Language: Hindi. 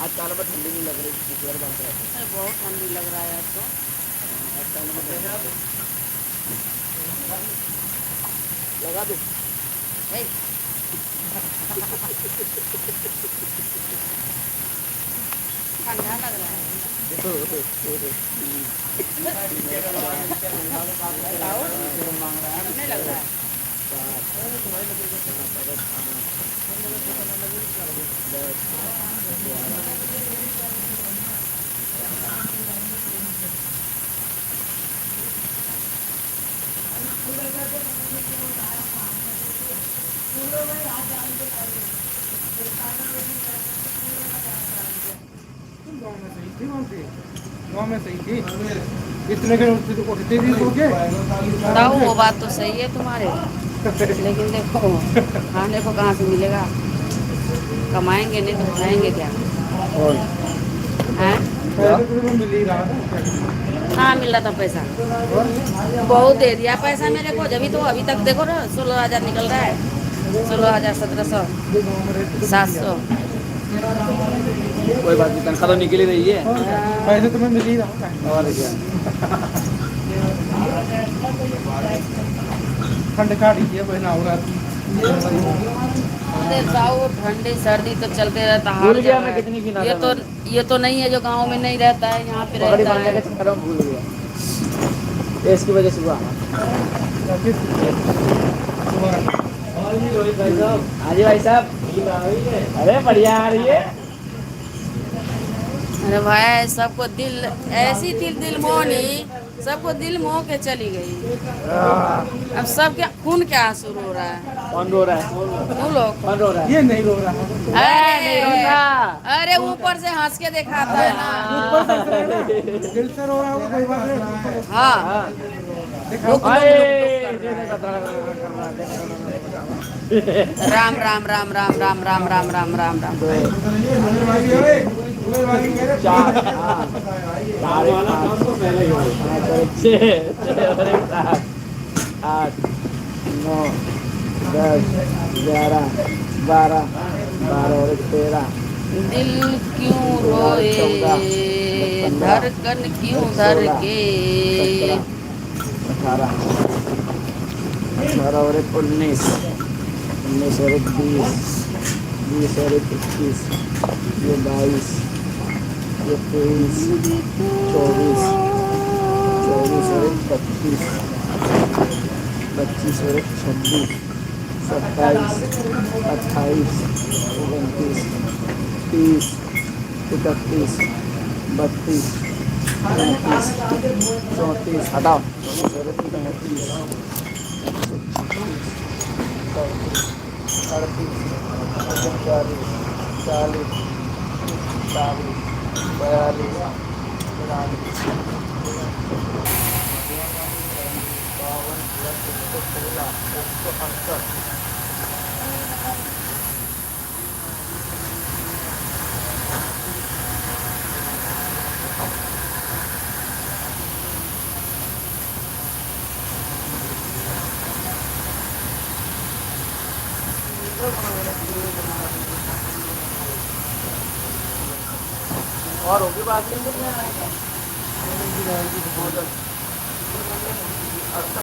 आज काल में ठंडी नहीं लग रही, बहुत ठंडी लग रहा है आज तो। लगा दो ठंडा लग रहा है। नहीं लग रहा है। गाँव में सही थी, इतने के उठते भी सो के। बताओ, वो बात तो सही है तुम्हारे, लेकिन देखो खाने को कहाँ से मिलेगा? कमाएंगे नहीं तो खाएंगे क्या? हैं? पहले तो मिल ही रहा था। कहाँ मिल रहा था पैसा? बहुत दे दिया पैसा मेरे को, जब तो अभी तक देखो ना 16,000 निकल रहा है। 16,000, 1700, 700। कोई बात नहीं, तनख्वाह तो निकल ही रही है। पैसे तुम्हें मिल ही रहा था। और क्या, ठंड काट ही है बहना हो रहा था। जाओ, ठंडी सर्दी तो चलते रहता है। भूल गया मैं कितनी गिना था। ये तो नहीं है जो गांव में नहीं रहता है, यहाँ पे पकड़ी रहता बांधने है। के चक्कर में भूल गया, इसकी वजह से हुआ। हाँ जी भाई साहब, अरे बढ़िया आ रही है। अरे भाई, सबको दिल ऐसी दिल मोहनी, सबको दिल मोह के चली गई। अब सबके खून क्या आंसू रो रहा है? कौन रो रहा है? तुम लोग। कौन रो रहा है? ये नहीं रो रहा है। नहीं रो रहा। अरे ऊपर से हंस के दिखाता है ना। दिल से रो रहा होगा, कोई बात नहीं। हाँ, राम राम राम राम राम राम राम राम राम राम। चार, आठ, 9, 10, 11, 12, 12 और 13। दिल क्यों रोए, धड़कन क्यों धड़के। 18, 18 और 19, 19 और 20, 20 और 21, ये 22, ये 23, 24, 24 और 25, 25 और 26, 27, 28, 29, 30, 31, 32, 33, 34, हटाओ, 34, 38, 39, 40, 41, 42, 43, और होगी बात नहीं।